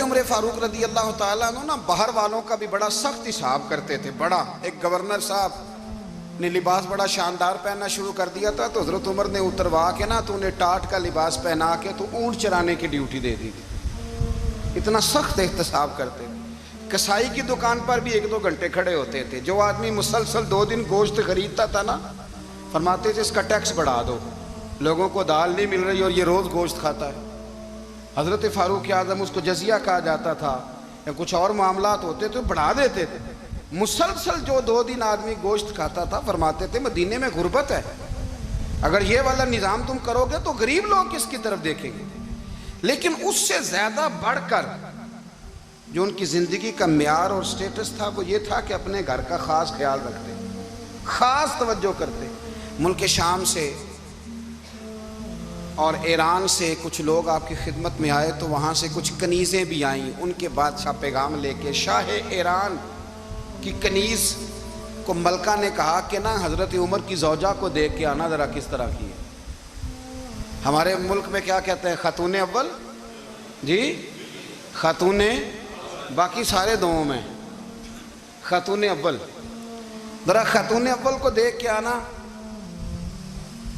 عمر فاروق رضی اللہ تعالیٰ عنہ نا باہر والوں کا بھی بڑا سخت حساب کرتے تھے. بڑا ایک گورنر صاحب نے لباس بڑا شاندار پہننا شروع کر دیا تھا تو حضرت عمر نے اتروا کے نا تو انہیں ٹاٹ کا لباس پہنا کے تو اونٹ چرانے کی ڈیوٹی دے دی تھی. اتنا سخت احتساب کرتے تھے. کسائی کی دکان پر بھی 1-2 گھنٹے کھڑے ہوتے تھے. جو آدمی مسلسل 2 دن گوشت خریدتا تھا نا فرماتے تھے اس کا ٹیکس بڑھا دو, لوگوں کو دال نہیں مل رہی اور یہ روز گوشت کھاتا ہے. حضرت فاروق اعظم اس کو جزیہ کہا جاتا تھا یا کچھ اور معاملات ہوتے تو بڑھا دیتے تھے. مسلسل جو 2 دن آدمی گوشت کھاتا تھا فرماتے تھے مدینے میں غربت ہے, اگر یہ والا نظام تم کرو گے تو غریب لوگ کس کی طرف دیکھیں گے. لیکن اس سے زیادہ بڑھ کر جو ان کی زندگی کا معیار اور سٹیٹس تھا وہ یہ تھا کہ اپنے گھر کا خاص خیال رکھتے, خاص توجہ کرتے. ملک شام سے اور ایران سے کچھ لوگ آپ کی خدمت میں آئے تو وہاں سے کچھ کنیزیں بھی آئیں. ان کے بادشاہ پیغام لے کے شاہ ایران کی کنیز کو ملکہ نے کہا کہ نا حضرت عمر کی زوجہ کو دیکھ کے آنا ذرا کس طرح کی ہے. ہمارے ملک میں کیا کہتے ہیں خاتون اول, جی خاتون, باقی سارے دوؤں میں خاتون اول. ذرا خاتون اول کو دیکھ کے آنا.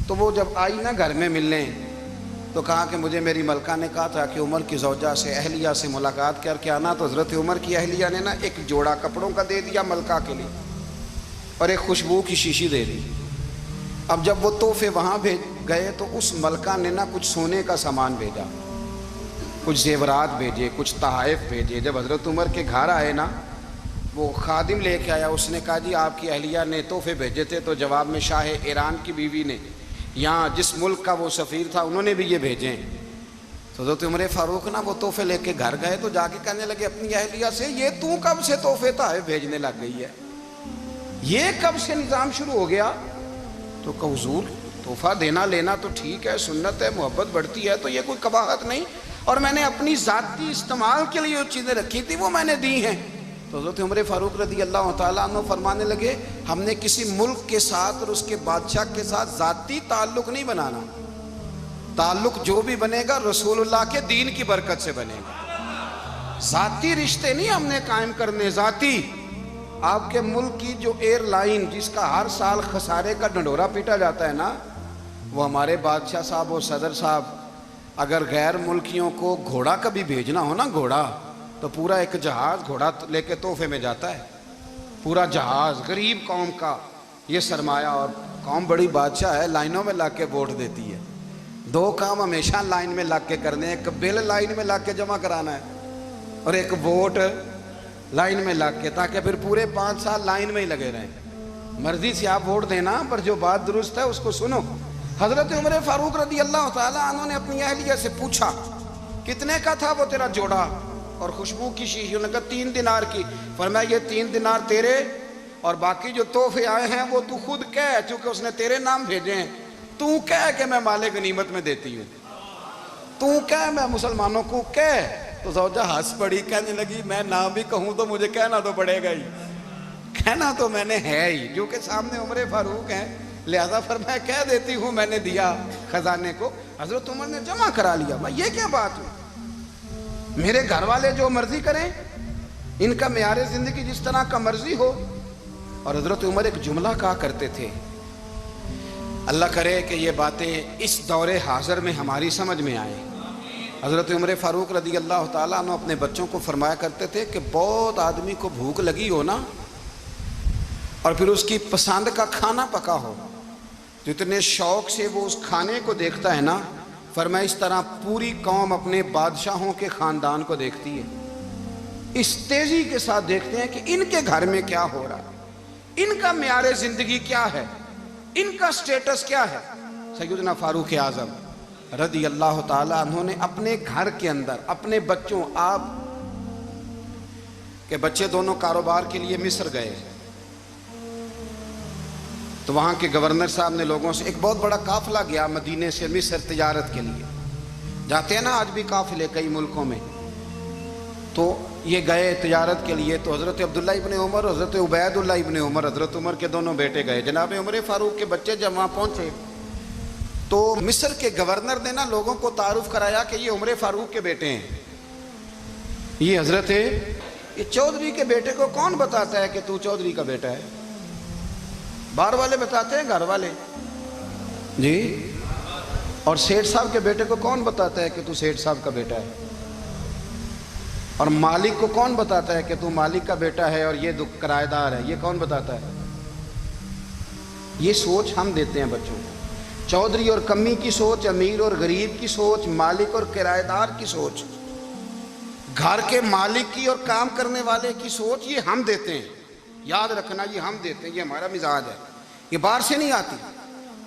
تو وہ جب آئی نا گھر میں ملنے تو کہا کہ مجھے میری ملکہ نے کہا تھا کہ عمر کی زوجہ سے اہلیہ سے ملاقات کر کے آنا. تو حضرت عمر کی اہلیہ نے نا ایک جوڑا کپڑوں کا دے دیا ملکہ کے لیے اور ایک خوشبو کی شیشی دے دی. اب جب وہ تحفے وہاں بھیج گئے تو اس ملکہ نے نا کچھ سونے کا سامان بھیجا, کچھ زیورات بھیجے, کچھ تحائف بھیجے. جب حضرت عمر کے گھر آئے نا وہ خادم لے کے آیا, اس نے کہا جی آپ کی اہلیہ نے تحفے بھیجے تھے. تو جواب میں شاہ ایران کی بیوی نے یہاں جس ملک کا وہ سفیر تھا انہوں نے بھی یہ بھیجے. تو حضرت عمر فاروق نا وہ تحفے لے کے گھر گئے تو جا کے کہنے لگے اپنی اہلیہ سے یہ تو کب سے تحفے تحائف بھیجنے لگ گئی ہے, یہ کب سے نظام شروع ہو گیا؟ تو کہ حضور تحفہ دینا لینا تو ٹھیک ہے, سنت ہے, محبت بڑھتی ہے, تو یہ کوئی قباحت نہیں, اور میں نے اپنی ذاتی استعمال کے لیے جو چیزیں رکھی تھی وہ میں نے دی ہیں. تو حضرت عمر فاروق رضی اللہ تعالیٰ عنہ فرمانے لگے ہم نے کسی ملک کے ساتھ اور اس کے بادشاہ کے ساتھ ذاتی تعلق نہیں بنانا, تعلق جو بھی بنے گا رسول اللہ کے دین کی برکت سے بنے گا. ذاتی رشتے نہیں ہم نے قائم کرنے. ذاتی آپ کے ملک کی جو ایئر لائن جس کا ہر سال خسارے کا ڈنڈورا پیٹا جاتا ہے نا, وہ ہمارے بادشاہ صاحب اور صدر صاحب اگر غیر ملکیوں کو گھوڑا کبھی بھیجنا ہو نا, گھوڑا, تو پورا ایک جہاز گھوڑا لے کے تحفے میں جاتا ہے. پورا جہاز غریب قوم کا یہ سرمایہ, اور قوم بڑی بادشاہ ہے, لائنوں میں لگ کے ووٹ دیتی ہے. 2 کام ہمیشہ لائن میں لگ کے کرنے ہیں, ایک بل لائن میں لگ کے جمع کرانا ہے اور ایک ووٹ لائن میں لگ کے, تاکہ پھر پورے 5 سال لائن میں ہی لگے رہیں. مرضی سے آپ ووٹ دینا پر جو بات درست ہے اس کو سنو. حضرت عمر فاروق رضی اللہ تعالیٰ عنہ نے اپنی اہلیہ سے پوچھا کتنے کا تھا وہ تیرا جوڑا اور خوشبو کی شیشی؟ انہوں نے کہا 3 دینار کی. فرمایا یہ 3 دینار تیرے اور باقی جو تحفے آئے ہیں وہ تو خود کہہ, چونکہ اس نے تیرے نام بھیجے ہیں, تو کہہ کہ میں مال غنیمت میں دیتی ہوں, تو کہہ میں مسلمانوں کو کہہ. تو زوجہ ہنس پڑی, کہنے لگی میں نہ بھی کہوں تو مجھے کہنا تو پڑے گا ہی, کہنا تو میں نے ہے ہی, کیونکہ سامنے عمر فاروق ہیں, لہذا فرمایا کہہ دیتی ہوں میں نے دیا خزانے کو. حضرت عمر نے جمع کرا لیا. میں یہ کیا بات ہے, میرے گھر والے جو مرضی کریں, ان کا معیار زندگی جس طرح کا مرضی ہو. اور حضرت عمر ایک جملہ کہا کرتے تھے, اللہ کرے کہ یہ باتیں اس دور حاضر میں ہماری سمجھ میں آئیں. حضرت عمر فاروق رضی اللہ تعالیٰ عنہ اپنے بچوں کو فرمایا کرتے تھے کہ بہت آدمی کو بھوک لگی ہو نا اور پھر اس کی پسند کا کھانا پکا ہو, جتنے شوق سے وہ اس کھانے کو دیکھتا ہے نا, فرمایا اس طرح پوری قوم اپنے بادشاہوں کے خاندان کو دیکھتی ہے. اس تیزی کے ساتھ دیکھتے ہیں کہ ان کے گھر میں کیا ہو رہا ہے, ان کا معیار زندگی کیا ہے, ان کا سٹیٹس کیا ہے. سیدنا فاروق اعظم رضی اللہ تعالیٰ عنہ نے اپنے گھر کے اندر اپنے بچوں, آپ کے بچے دونوں کاروبار کے لیے مصر گئے تو وہاں کے گورنر صاحب نے لوگوں سے, ایک بہت بڑا قافلہ گیا مدینے سے مصر تجارت کے لیے, جاتے ہیں نا آج بھی قافلے کئی ملکوں میں, تو یہ گئے تجارت کے لیے. تو حضرت عبداللہ ابن عمر, حضرت عبید اللہ ابن عمر, حضرت عمر کے دونوں بیٹے گئے. جناب عمر فاروق کے بچے جب وہاں پہنچے تو مصر کے گورنر نے نا لوگوں کو تعارف کرایا کہ یہ عمر فاروق کے بیٹے ہیں, یہ حضرت یہ چودھری کے بیٹے کو کون بتاتا ہے کہ تو چودھری کا بیٹا ہے؟ باہر والے بتاتے ہیں، گھر والے جی؟ اور سیٹھ صاحب کے بیٹے کو کون بتاتا ہے کہ تو سیٹھ صاحب کا بیٹا ہے؟ اور مالک کو کون بتاتا ہے کہ تو مالک کا بیٹا ہے اور یہ کرایہ دار ہے؟ یہ کون بتاتا ہے؟ یہ سوچ ہم دیتے ہیں بچوں کو۔ چودھری اور کمی کی سوچ، امیر اور غریب کی سوچ، مالک اور کرایہ دار کی سوچ، گھر کے مالک کی اور کام کرنے والے کی سوچ، یہ ہم دیتے ہیں۔ یاد رکھنا، یہ ہم دیتے ہیں، یہ ہمارا مزاج ہے، یہ باہر سے نہیں آتی۔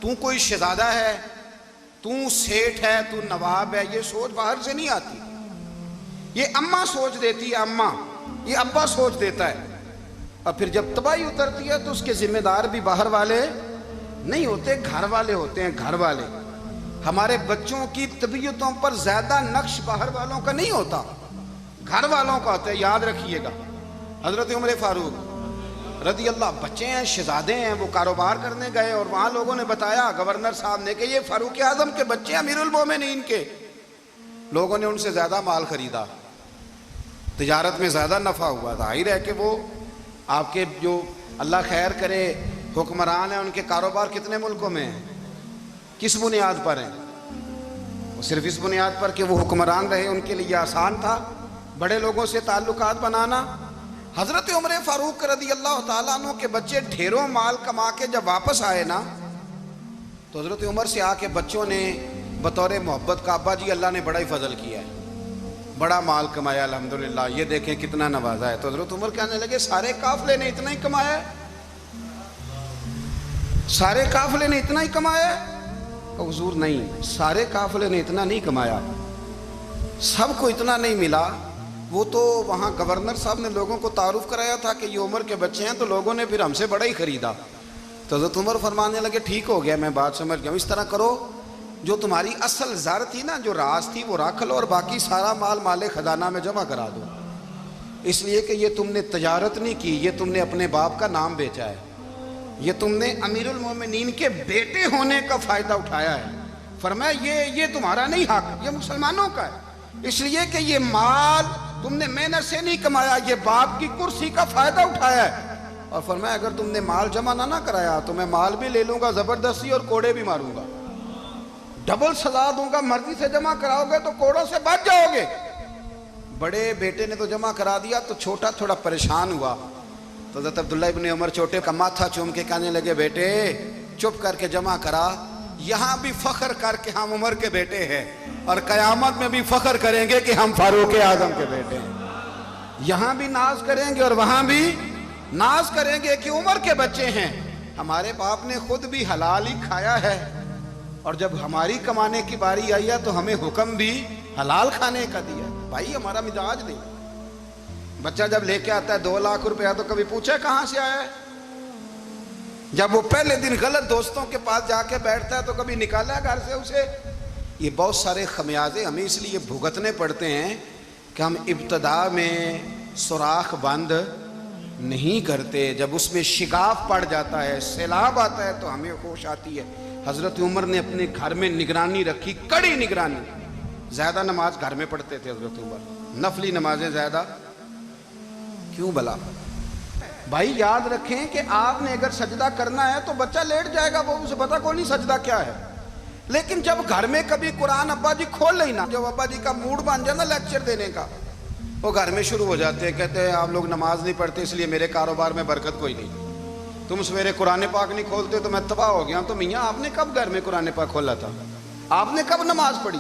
تو کوئی شہزادہ ہے، تو سیٹھ ہے، تو نواب ہے، یہ سوچ باہر سے نہیں آتی۔ یہ اماں سوچ دیتی ہے، اماں، یہ ابا سوچ دیتا ہے۔ اور پھر جب تباہی اترتی ہے تو اس کے ذمہ دار بھی باہر والے نہیں ہوتے، گھر والے ہوتے ہیں، گھر والے۔ ہمارے بچوں کی طبیعتوں پر زیادہ نقش باہر والوں کا نہیں ہوتا، گھر والوں کا ہوتا ہے، یاد رکھیے گا۔ حضرت عمر فاروق رضی اللہ، بچے ہیں، شہزادے ہیں، وہ کاروبار کرنے گئے اور وہاں لوگوں نے بتایا گورنر صاحب نے کہ یہ فاروق اعظم کے بچے، امیر المومنین کے۔ لوگوں نے ان سے زیادہ مال خریدا، تجارت میں زیادہ نفع ہوا، ظاہر ہے کہ وہ آپ کے جو اللہ خیر کرے حکمران ہیں، ان کے کاروبار کتنے ملکوں میں ہیں، کس بنیاد پر ہیں؟ وہ صرف اس بنیاد پر کہ وہ حکمران رہے، ان کے لیے آسان تھا بڑے لوگوں سے تعلقات بنانا۔ حضرت عمر فاروق رضی اللہ تعالیٰ عنہ کے بچے ڈھیروں مال کما کے جب واپس آئے نا، تو حضرت عمر سے آ کے بچوں نے بطور محبت کا، ابا جی اللہ نے بڑا ہی فضل کیا ہے، بڑا مال کمایا الحمدللہ، یہ دیکھیں کتنا نوازا ہے۔ تو حضرت عمر کہنے لگے سارے قافلے نے اتنا ہی کمایا ہے؟ سارے قافلے نے اتنا ہی کمایا ہے؟ حضور نہیں، سارے قافلے نے اتنا نہیں کمایا، سب کو اتنا نہیں ملا۔ وہ تو وہاں گورنر صاحب نے لوگوں کو تعارف کرایا تھا کہ یہ عمر کے بچے ہیں، تو لوگوں نے پھر ہم سے بڑا ہی خریدا۔ تو حضرت عمر فرمانے لگے ٹھیک ہو گیا، میں بات سمجھ گیا ہوں، اس طرح کرو، جو تمہاری اصل زر تھی نا، جو راز تھی، وہ رکھ لو اور باقی سارا مال خزانہ میں جمع کرا دو، اس لیے کہ یہ تم نے تجارت نہیں کی، یہ تم نے اپنے باپ کا نام بیچا ہے، یہ تم نے امیر المومنین کے بیٹے ہونے کا فائدہ اٹھایا ہے۔ فرمایا یہ تمہارا نہیں حق، یہ مسلمانوں کا ہے، اس لیے کہ یہ مال تم نے محنت سے نہیں کمایا، یہ باپ کی کرسی کا فائدہ اٹھایا ہے۔ اور فرمایا اگر تم نے مال جمع نہ کرایا تو میں مال بھی لے لوں گا زبردستی اور کوڑے بھی ماروں گا، ڈبل سزا دوں گا، مرضی سے جمع کراؤ گے تو کوڑوں سے بچ جاؤ گے۔ بڑے بیٹے نے تو جمع کرا دیا، تو چھوٹا تھوڑا پریشان ہوا، تو حضرت عبداللہ ابن عمر چھوٹے کا ماتھا چوم کے کہنے لگے بیٹے چپ کر کے جمع کرا، یہاں بھی فخر کر کے ہم عمر کے بیٹے ہیں، اور قیامت میں بھی فخر کریں گے کہ ہم فاروق اعظم کے بیٹے ہیں۔ یہاں بھی ناز کریں گے اور وہاں بھی ناز کریں گے کہ عمر کے بچے ہیں۔ ہمارے باپ نے خود بھی حلال ہی کھایا ہے، اور جب ہماری کمانے کی باری آئی ہے تو ہمیں حکم بھی حلال کھانے کا دیا۔ بھائی ہمارا مزاج نہیں۔ بچہ جب لے کے آتا ہے 2 لاکھ روپیہ تو کبھی پوچھے کہاں سے آیا ہے؟ جب وہ پہلے دن غلط دوستوں کے پاس جا کے بیٹھتا ہے تو کبھی نکالا ہے گھر سے اسے؟ یہ بہت سارے خمیازے ہمیں اس لیے بھگتنے پڑتے ہیں کہ ہم ابتدا میں سوراخ بند نہیں کرتے، جب اس میں شگاف پڑ جاتا ہے، سیلاب آتا ہے تو ہمیں ہوش آتی ہے۔ حضرت عمر نے اپنے گھر میں نگرانی رکھی، کڑی نگرانی، زیادہ نماز گھر میں پڑھتے تھے حضرت عمر، نفلی نمازیں زیادہ کیوں بلا؟ بھائی یاد رکھیں کہ آپ نے اگر سجدہ کرنا ہے تو بچہ لیٹ جائے گا، وہ اسے پتا کوئی نہیں سجدہ کیا ہے، لیکن جب گھر میں کبھی قرآن ابا جی کھول لینا، جب ابا جی کا موڈ بن جائے نا لیکچر دینے کا، وہ گھر میں شروع ہو جاتے ہیں، کہتے ہیں آپ لوگ نماز نہیں پڑھتے اس لیے میرے کاروبار میں برکت کوئی نہیں، تم سویرے قرآن پاک نہیں کھولتے تو میں تباہ ہو گیا۔ تو میاں آپ نے کب گھر میں قرآن پاک کھولا تھا؟ آپ نے کب نماز پڑھی؟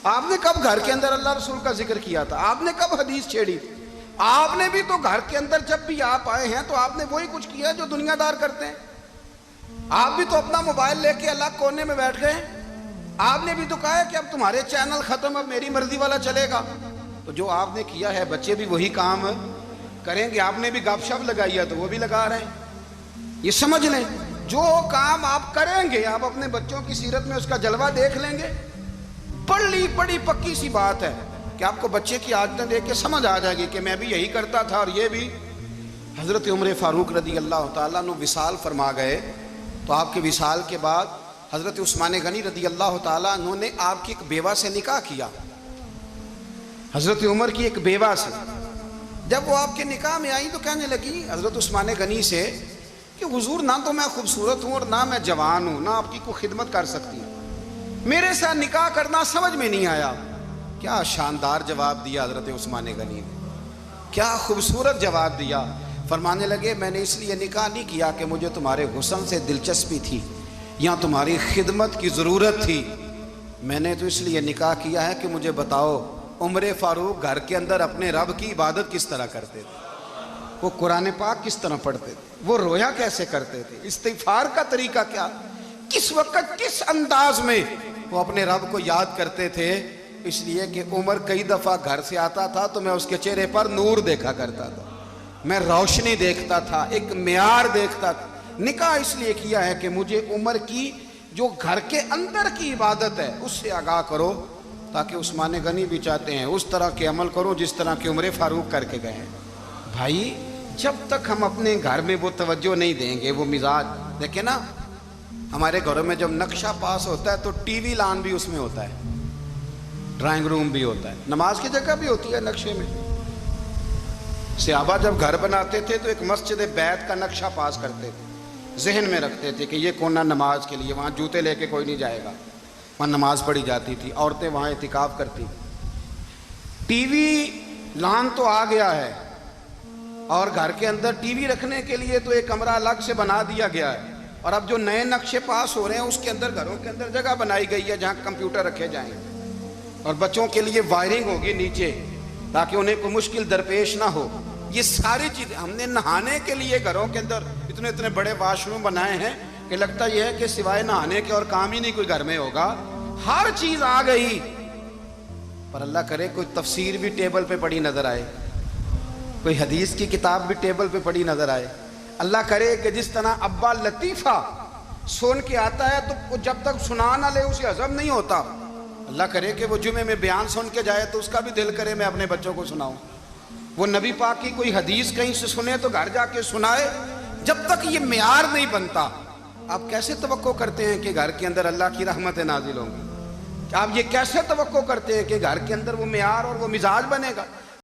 آپ نے کب گھر کے اندر اللہ رسول کا ذکر کیا تھا؟ آپ نے کب حدیث چھیڑی؟ آپ نے بھی تو گھر کے اندر جب بھی آپ آئے ہیں تو آپ نے وہی کچھ کیا جو دنیا دار کرتے ہیں۔ آپ بھی تو اپنا موبائل لے کے الگ کونے میں بیٹھ گئے، آپ نے بھی تو کہا ہے کہ اب تمہارے چینل ختم، اب میری مرضی والا چلے گا۔ تو جو آپ نے کیا ہے بچے بھی وہی کام کریں گے۔ آپ نے بھی گپ شپ لگائی ہے تو وہ بھی لگا رہے ہیں۔ یہ سمجھ لیں جو کام آپ کریں گے، آپ اپنے بچوں کی سیرت میں اس کا جلوہ دیکھ لیں گے۔ بڑی پکی سی بات ہے کہ آپ کو بچے کی عادتیں دیکھ کے سمجھ آ جائے گی کہ میں بھی یہی کرتا تھا اور یہ بھی۔ حضرت عمر فاروق رضی اللہ تعالیٰ عنہ وصال فرما گئے، تو آپ کے وصال کے بعد حضرت عثمان غنی رضی اللہ تعالیٰ عنہ نے آپ کی ایک بیوہ سے نکاح کیا۔ حضرت عمر کی ایک بیوہ سے جب وہ آپ کے نکاح میں آئی تو کہنے لگی حضرت عثمان غنی سے کہ حضور نہ تو میں خوبصورت ہوں اور نہ میں جوان ہوں، نہ آپ کی کوئی خدمت کر سکتی ہوں، میرے ساتھ نکاح کرنا سمجھ میں نہیں آیا۔ کیا شاندار جواب دیا حضرت عثمان غنی نے، کیا خوبصورت جواب دیا۔ فرمانے لگے میں نے اس لیے نکاح نہیں کیا کہ مجھے تمہارے حسن سے دلچسپی تھی یا تمہاری خدمت کی ضرورت تھی، میں نے تو اس لیے نکاح کیا ہے کہ مجھے بتاؤ عمر فاروق گھر کے اندر اپنے رب کی عبادت کس طرح کرتے تھے، وہ قرآن پاک کس طرح پڑھتے تھے، وہ رویا کیسے کرتے تھے، استغفار کا طریقہ کیا، کس وقت کس انداز میں وہ اپنے رب کو یاد کرتے تھے۔ اس لیے کہ عمر کئی دفعہ گھر سے آتا تھا تو میں اس کے چہرے پر نور دیکھا کرتا تھا، میں روشنی دیکھتا تھا، ایک معیار دیکھتا تھا۔ نکاح اس لیے کیا ہے کہ مجھے عمر کی جو گھر کے اندر کی عبادت ہے اس سے آگاہ کرو، تاکہ عثمان غنی بھی چاہتے ہیں اس طرح کے عمل کرو جس طرح کہ عمر فاروق کر کے گئے ہیں۔ بھائی جب تک ہم اپنے گھر میں وہ توجہ نہیں دیں گے، وہ مزاج دیکھیں نا، ہمارے گھروں میں جب نقشہ پاس ہوتا ہے تو ٹی وی لان بھی اس میں ہوتا ہے، ڈرائنگ روم بھی ہوتا ہے، نماز کی جگہ بھی ہوتی ہے نقشے میں۔ صحابہ جب گھر بناتے تھے تو ایک مسجد بیت کا نقشہ پاس کرتے تھے، ذہن میں رکھتے تھے کہ یہ کونا نماز کے لیے، وہاں جوتے لے کے کوئی نہیں جائے گا، وہاں نماز پڑھی جاتی تھی، عورتیں وہاں اعتکاف کرتی۔ ٹی وی لان تو آ گیا ہے اور گھر کے اندر ٹی وی رکھنے کے لیے تو ایک کمرہ الگ سے بنا دیا گیا ہے، اور اب جو نئے نقشے پاس ہو رہے ہیں اس کے اندر گھروں کے اندر جگہ بنائی گئی ہے جہاں کمپیوٹر رکھے جائیں گے، اور بچوں کے لیے وائرنگ ہوگی نیچے تاکہ انہیں کوئی مشکل درپیش نہ ہو۔ یہ ساری چیزیں ہم نے نہانے کے لیے گھروں کے اندر اتنے اتنے بڑے واش روم بنائے ہیں کہ لگتا یہ ہے کہ سوائے نہانے کے اور کام ہی نہیں کوئی گھر میں ہوگا، ہر چیز آ گئی، پر اللہ کرے کوئی تفسیر بھی ٹیبل پہ پڑی نظر آئے، کوئی حدیث کی کتاب بھی ٹیبل پہ پڑی نظر آئے۔ اللہ کرے کہ جس طرح ابا لطیفہ سن کے آتا ہے تو جب تک سنا نہ لے اسے ہضم نہیں ہوتا، اللہ کرے کہ وہ جمعے میں بیان سن کے جائے تو اس کا بھی دل کرے میں اپنے بچوں کو سناؤں، وہ نبی پاک کی کوئی حدیث کہیں سے سنے تو گھر جا کے سنائے۔ جب تک یہ معیار نہیں بنتا آپ کیسے توقع کرتے ہیں کہ گھر کے اندر اللہ کی رحمتیں نازل ہوں گی؟ آپ یہ کیسے توقع کرتے ہیں کہ گھر کے اندر وہ معیار اور وہ مزاج بنے گا؟